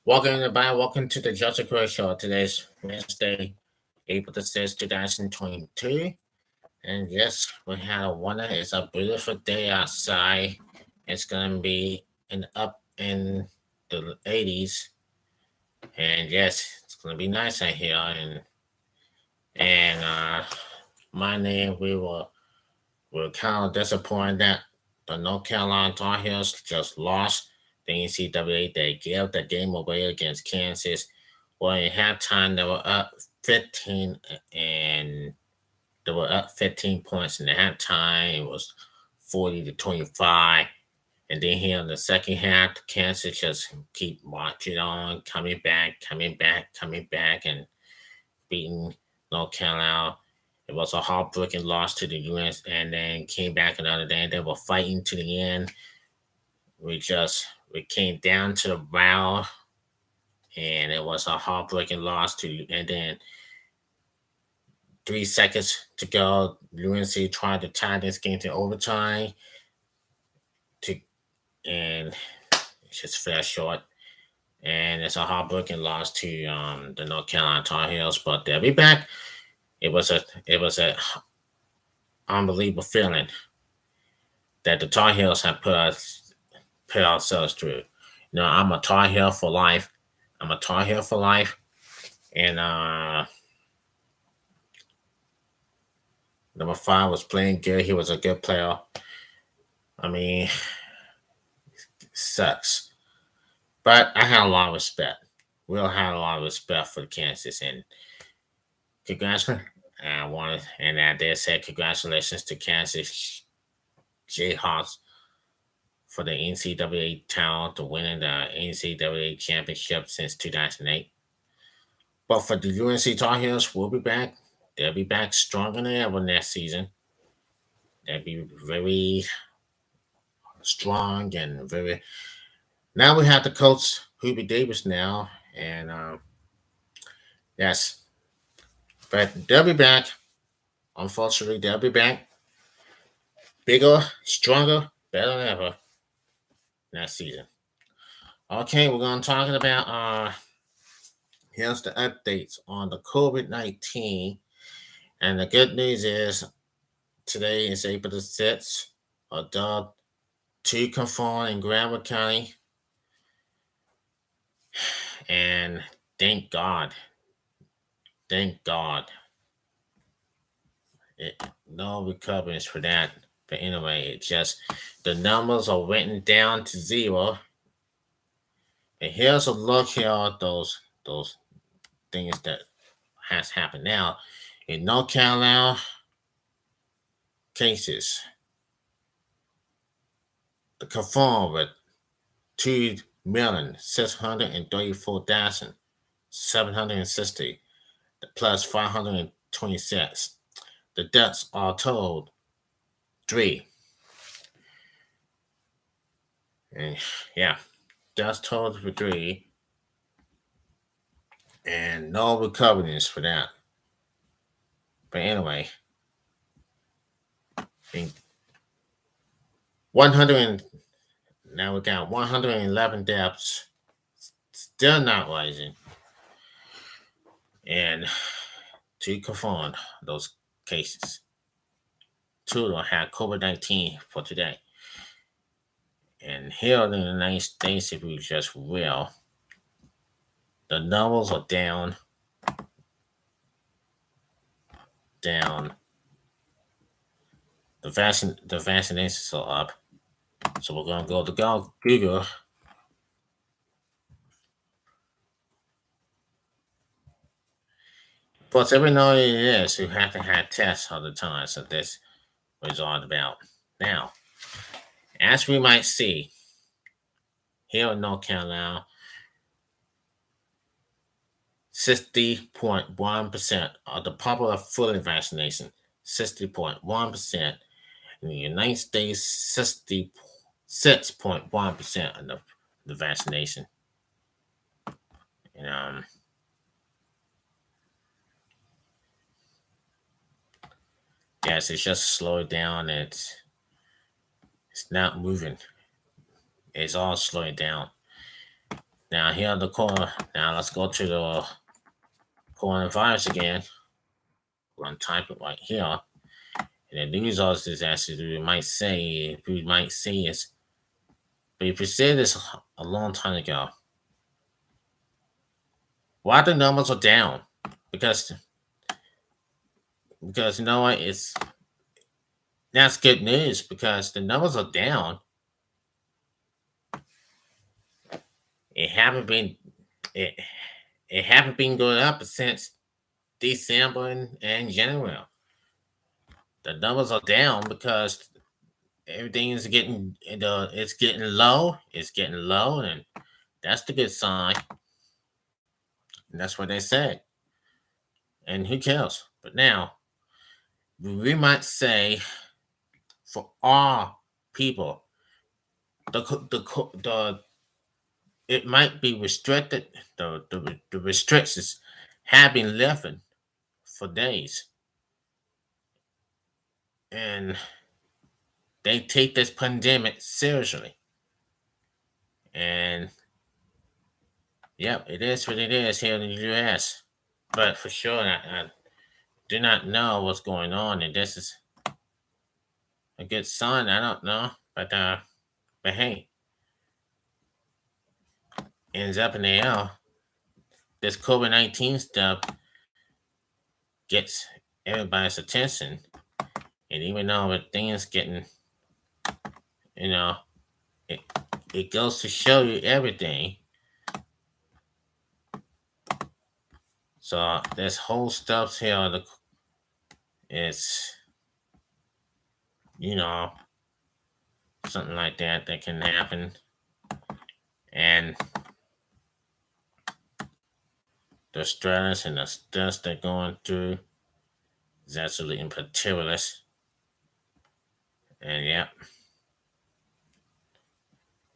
Welcome everybody. Welcome to the Joseph Crow Show. Today's Wednesday, April the 6th, 2022. And yes, we had a wonder. It's a beautiful day outside. It's gonna be up in the 80s. And yes, it's gonna be nice out here. And my name we were kind of disappointed that the North Carolina Tar Heels just lost the NCAA. They gave the game away against Kansas. Well, in halftime, they were up 15, and they were up 15 points in the halftime. It was 40-25. And then here in the second half, Kansas just keep marching on, coming back, and beating North Carolina. It was a heartbreaking loss to the US, and then came back another day. They were fighting to the end. We came down to the wire, and it was a heartbreaking loss and then 3 seconds to go. UNC tried to tie this game to overtime to and it just fell short. And it's a heartbreaking loss to the North Carolina Tar Heels, but they'll be back. It was a unbelievable feeling that the Tar Heels have put ourselves through. I'm a Tar Heel for life. I'm a Tar Heel for life, and number 5 was playing good. He was a good player. I mean, sucks, but I had a lot of respect. Will had a lot of respect for Kansas, and congratulations. And I did say congratulations to Kansas Jayhawks for the NCAA title, to winning the NCAA championship since 2008. But for the UNC Tar Heels, we'll be back. They'll be back stronger than ever next season. They'll be very strong and very. Now we have the coach Hubie Davis now, and yes, but they'll be back. Unfortunately, they'll be back bigger, stronger, better than ever next season. Okay, we're gonna talk about here's the updates on the COVID-19, and the good news is today is April the 6th. Adult 2 confirmed in Greenville County, and thank God, thank God, no recoveries for that. But anyway, it just the numbers are written down to zero. And here's a look here at those things that has happened now in North Carolina cases. The confirmed with 2,634,760 plus 526. The deaths are told 3. And yeah, deaths told for 3. And no recoveries for that. But anyway, 100 now we got 111 deaths, still not rising, and 2 confirmed those cases. 2 don't have COVID-19 for today. And here in the United States, if we just will, the numbers are down. The vaccinations are up. So we're gonna go to Google. But every now and then it is, you have to have tests all the time. So this was all about. Now, as we might see, here in North Carolina, 60.1% of the popular fully vaccination, 60.1%. In the United States, 66.1% of the vaccination. And yes, it's just slowed down. It's not moving. It's all slowing down. Now here the corner. Now let's go to the coronavirus again. I'm gonna type it right here. And the news article is actually we might say is, but if you said this a long time ago, why the numbers are down? Because you know what, that's good news because the numbers are down. It haven't been it, it haven't been going up since December and January. The numbers are down because everything is it's getting low. It's getting low, and that's the good sign. And that's what they said. And who cares? But now we might say for all people, the it might be restricted. The restrictions have been lifted for days, and they take this pandemic seriously. And yep, it is what it is here in the U.S. But for sure, I do not know what's going on, and this is a good sign. I don't know, but hey, ends up in the air. This COVID-19 stuff gets everybody's attention, and even though the thing is getting, you know, it, it goes to show you everything. So this whole stuff here, it's you know something like that can happen, and the stress and the stress they're going through is absolutely imperturbable. And yeah,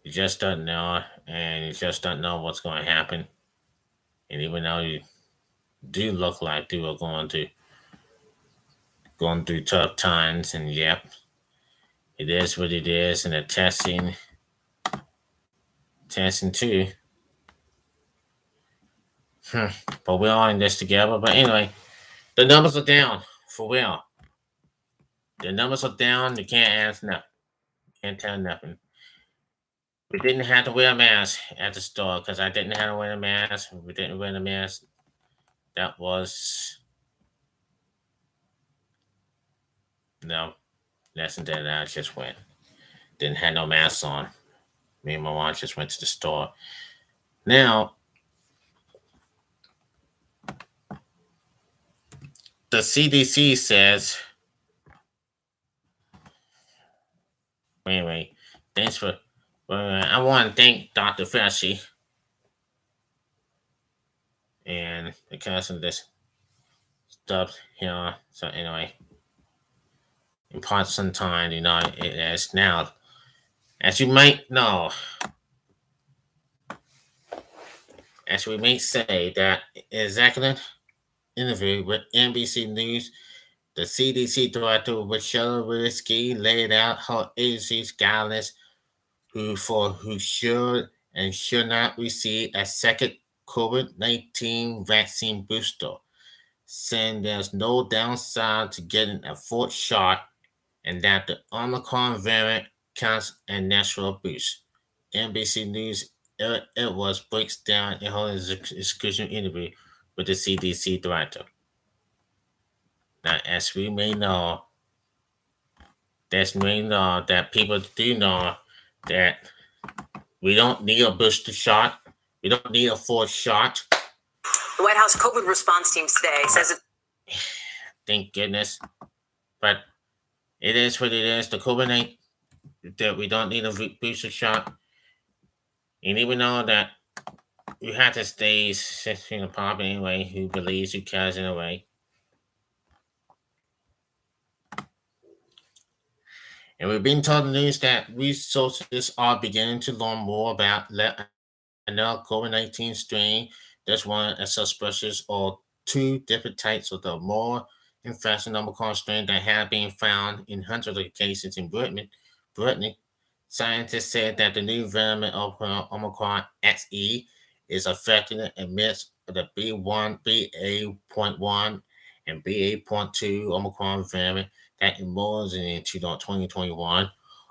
you just don't know, and you just don't know what's going to happen. And even though you do look like you are going through tough times, and yep, it is what it is, and the testing too. But we're all in this together. But anyway, the numbers are down for real. The numbers are down. You can't ask nothing. Can't tell nothing. We didn't have to wear a mask at the store because I didn't have to wear a mask. We didn't wear a mask. That was no lesson that I just went. Didn't have no mask on. Me and my mom just went to the store. Now, the CDC says, anyway, thanks for, I want to thank Dr. Fauci and because of this stuff here. So anyway, in part some time, it is now, as you might know, as we may say, that executive interview with NBC News, the CDC director Michelle Walensky laid out her agency's guidelines who should and should not receive a second COVID-19 vaccine booster, saying there's no downside to getting a fourth shot and that the Omicron variant counts a natural boost. NBC News Eric Edwards breaks down in her exclusive interview with the CDC director. Now, as we may know, that people do know that we don't need a booster shot. We don't need a fourth shot. The White House COVID response team today says it. Thank goodness. But it is what it is. The COVID-19, that we don't need a booster shot. And even though that you have to stay 16 apart anyway, who believes, who cares in a way. And we've been told the news that researchers are beginning to learn more about another COVID-19 strain. There's one as suspicious or two different types of the more infectious Omicron strain that have been found in hundreds of cases in Britain. Scientists said that the new variant of Omicron XE is affecting it amidst the B1, BA.1, and BA.2 Omicron variant that emerged into 2021.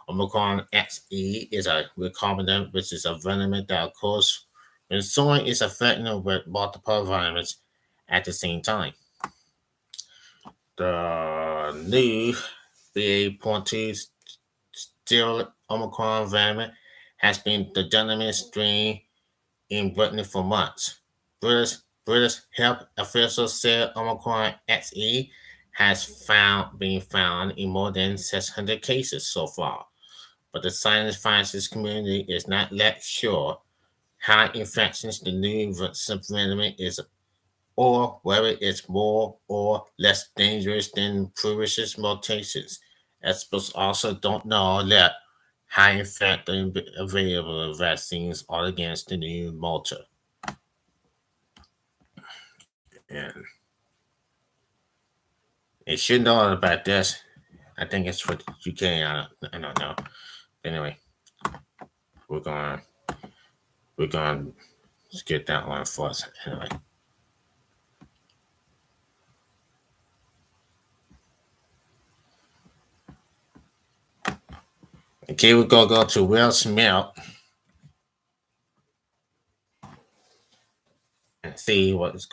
Omicron XE is a recombinant, which is a venom that occurs when someone is affected with multiple viruses at the same time. The new BA.2 still Omicron variant has been the dominant strain in Britain for months. British health officials said Omicron XE has been found in more than 600 cases so far, but the science community is not yet sure how infectious the new variant is or whether it's more or less dangerous than previous mutations. Experts also don't know yet how effective the available vaccines are against the new Malta. And you should know about this. I think it's for the UK. I don't know. Anyway, we're going we're going to get that one first. Anyway. Okay, we're gonna go to Will Smith and see what's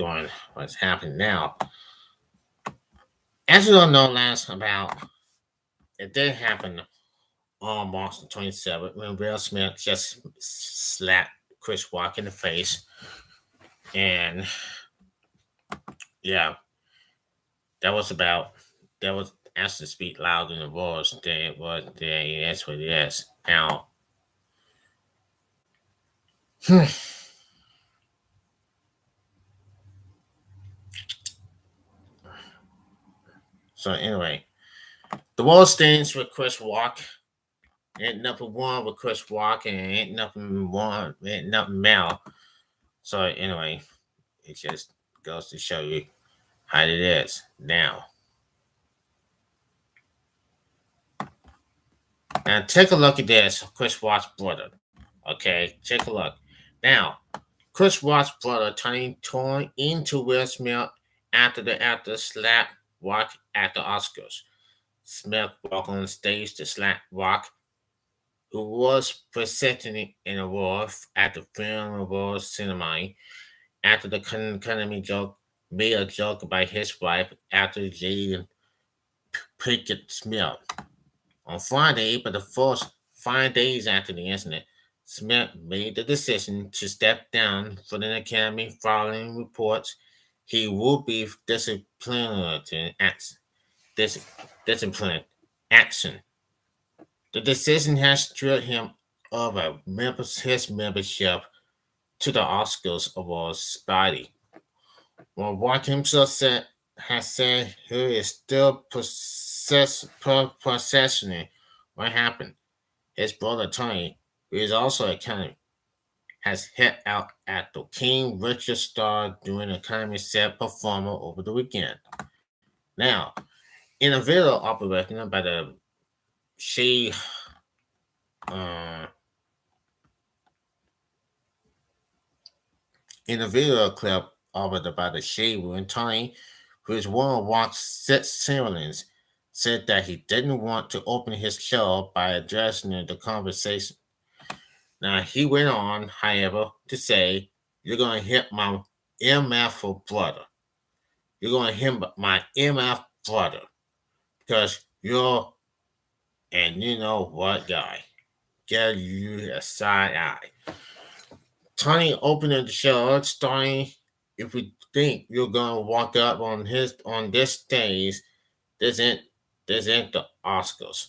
happening now. As you all know, last about it did happen on March the 27th when Will Smith just slapped Chris Rock in the face, and yeah, that was about that was asked to speak louder than words. Than it was. That's what it is now. So anyway, the world stands with Chris Rock. Ain't nothing wrong with Chris Rock, and ain't nothing Mel. So anyway, it just goes to show you how it is now. Now take a look at this, Chris Rock's brother. Okay, take a look. Now, Chris Rock's brother turning torn into Will Smith after the actor slapped Rock at the Oscars. Smith walked on stage to slap Rock, who was presenting an award at the Film Awards ceremony after the Academy joke made a joke about his wife after Jaden Pickett Smith. On Friday, but the first 5 days after the incident, Smith made the decision to step down from the Academy following reports he would be dis- disciplined action. The decision has stripped him of his membership to the Oscars Awards body. While Rock himself has said he is still processing what happened, his brother Tony, who is also a comic, has hit out at the King Richard Star during a comedy set performer over the weekend. Now, in a video operated by the She uh, in a video clip operated by the Shea Room, Tony, who is one of Rock's six siblings, said that he didn't want to open his show by addressing the conversation. Now, he went on, however, to say, "You're going to hit my MF brother. You're going to hit my MF brother because you're, and you know what guy. Get you a side eye." Tony opened the show, starting, "If you think you're going to walk up on this stage, this ain't, this ain't the Oscars.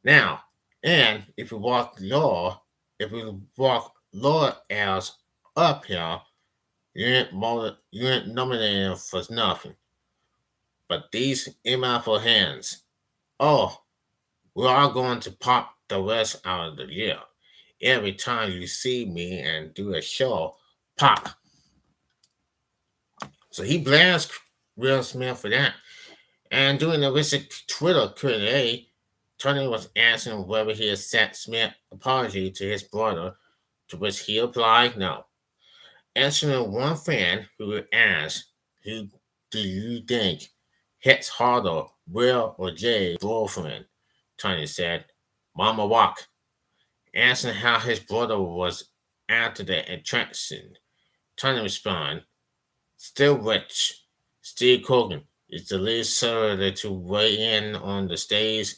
Now, and if you walk lower else up here, you ain't nominated for nothing. But these MFO hands, oh, we are going to pop the rest out of the year. Every time you see me and do a show, pop." So he blasts Will Smith for that. And during the recent Twitter Q&A, Tony was asking whether he had sent Smith apology to his brother, To which he replied, no. Answering one fan who asked, who do you think hits harder, Will or Jay's girlfriend? Tony said, Mama Walk. Asking how his brother was after the attraction. Tony responded, still rich. Steve Cogan is the lead senator to weigh in on the stage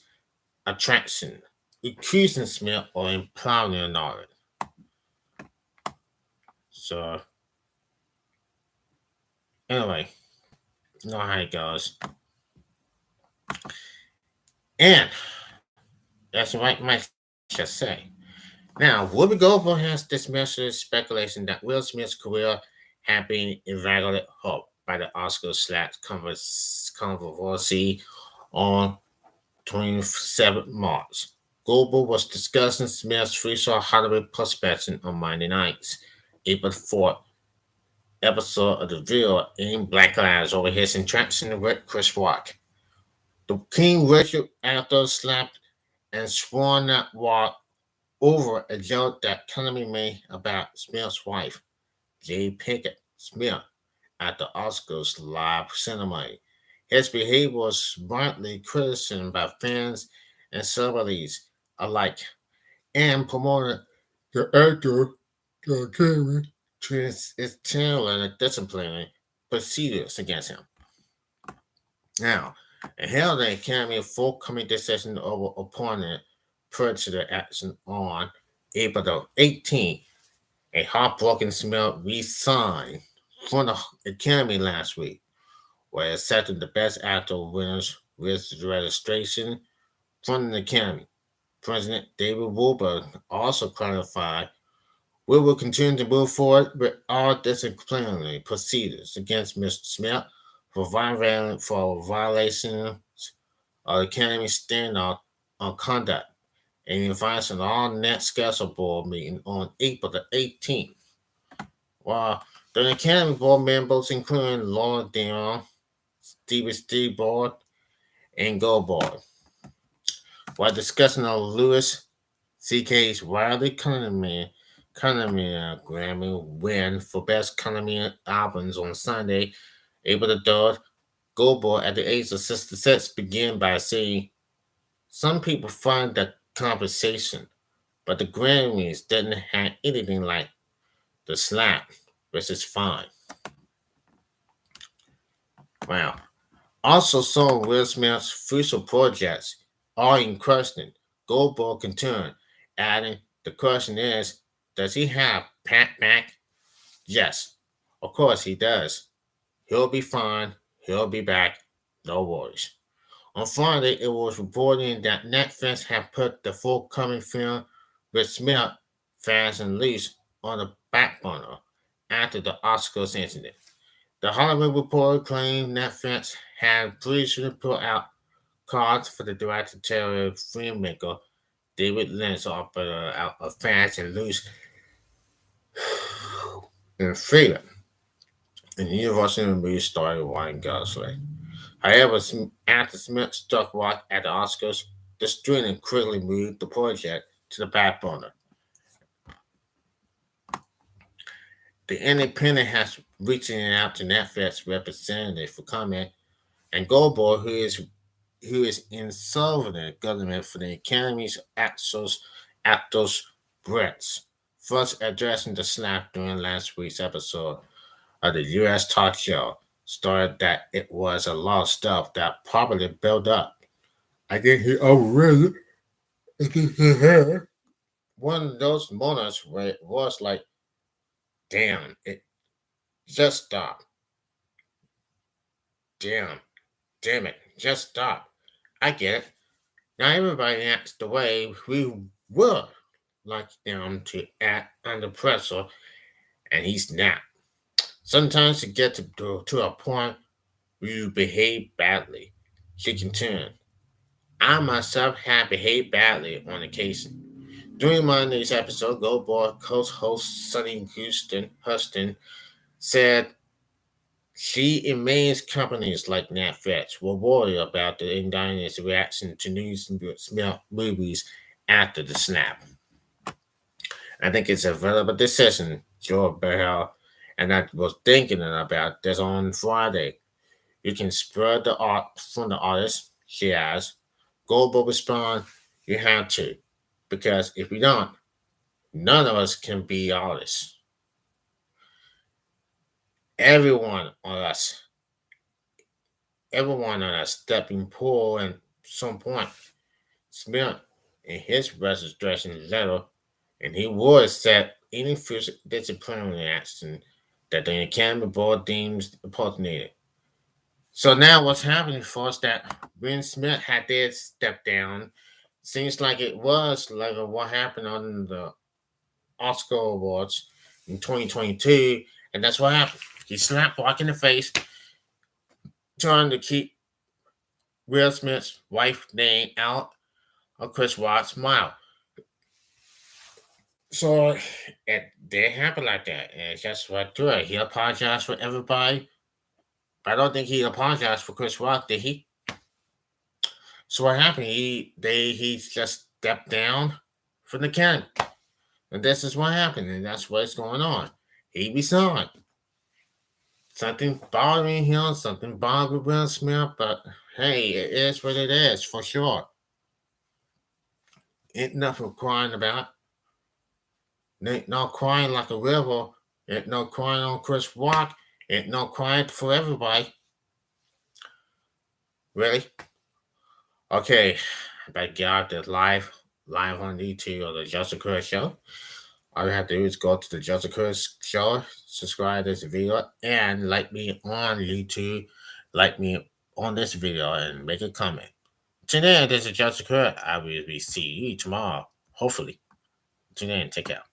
attraction, accusing Smith of implying knowledge. So, anyway, you know how it goes. And that's what Mike should say. Now, Whoopi Goldberg has dismissed speculation that Will Smith's career had been evaluated by the Oscar/controversy on 27th March. Goldberg was discussing Smith's future Hollywood prospects on Monday night's April 4th episode of The View in Black Lives over his interaction with Chris Rock. The King Richard actor slapped and sworn that Rock over a joke that Kennedy made about Smith's wife, Jay Pinkett Smith, at the Oscars live ceremony. His behavior was widely criticized by fans and celebrities alike, and promoted the actor to its and disciplinary procedures against him. Now, it held the Academy forthcoming decision over opponent predator action on April the 18th. A heartbroken Smith resigned from the Academy last week, where accepted the Best Actor winners with registration from the Academy. President David Wolberg also clarified, we will continue to move forward with all disciplinary procedures against Mr. Smith for violations of the Academy standard on conduct, and advised an all net schedule board meeting on April the 18th. While the Academy board members, including Laura Dion, Steve Board, and Goldberg, while discussing the Louis C.K.'s Wiley Cunningham Grammy win for Best Cunningham albums on Sunday, April the 3rd, Goldberg at the age of 66 began by saying, some people find that conversation, but the Grammys didn't have anything like the slap, which is fine. Wow. Also, some of Will Smith's future projects are in question. Goldberg continued, adding, the question is, does he have Pat back? Yes, of course he does. He'll be fine. He'll be back. No worries. On Friday, it was reported that Netflix had put the forthcoming film with Smith, Fast and Loose on the back burner after the Oscars incident. The Hollywood Reporter claimed Netflix had previously put out cards for the director filmmaker David Lynch opera out of Fast and Loose in Freedom, and the Universal movie started Ryan Gosling. However, after Smith struck Rock at the Oscars, the studio quickly moved the project to the back burner. The Independent has reaching out to Netflix representative for comment, and Goldberg, who is in Southern government for the Academy's actors Brits, first addressing the slap during last week's episode of the U.S. talk show, started that it was a lot of stuff that probably built up. I think he overrated. I think he had one of those moments where it was like, damn, it just stop. Damn it, just stop. I get it. Now everybody acts the way we would like them to act under pressure, and he snapped. Sometimes you get to a point where you behave badly. She continued. I myself have behaved badly on occasion. During Monday's episode, Goldberg co-host Sonny Huston said she remains companies like Netflix were worried about the indictment's reaction to new Smith movies after the snap. I think it's a valuable decision, Joe Bell, and I was thinking about this on Friday. You can spread the art from the artist, she has. Global respond, you have to. Because if we don't, none of us can be artists. Everyone on us, everyone on us stepping pool at some point. Smith, in his registration letter, and he would set any future disciplinary action that the Academy Board deems appropriate. So now what's happening for us that Ben Smith had did step down. Seems like it was like what happened on the Oscar Awards in 2022, and that's what happened. He slapped Rock in the face, trying to keep Will Smith's wife name out of Chris Rock's mouth. So it did happen like that, and guess what? To it, he apologized for everybody. I don't think he apologized for Chris Rock, did he? So what happened? He just stepped down from the camp, and this is what happened, and that's what's going on. He resigned. Something bothering him, something bothering Will Smith, but hey, it is what it is for sure. Ain't nothing crying about. Ain't no crying like a river. Ain't no crying on Chris Rock. Ain't no crying for everybody. Really? Okay, but get this live on YouTube or the Justin Curtis Show. All you have to do is go to the Justin Curtis Show, subscribe to this video, and like me on YouTube, like me on this video, and make a comment. Today, this is Justin Curtis. I will be see you tomorrow, hopefully. Today, take care.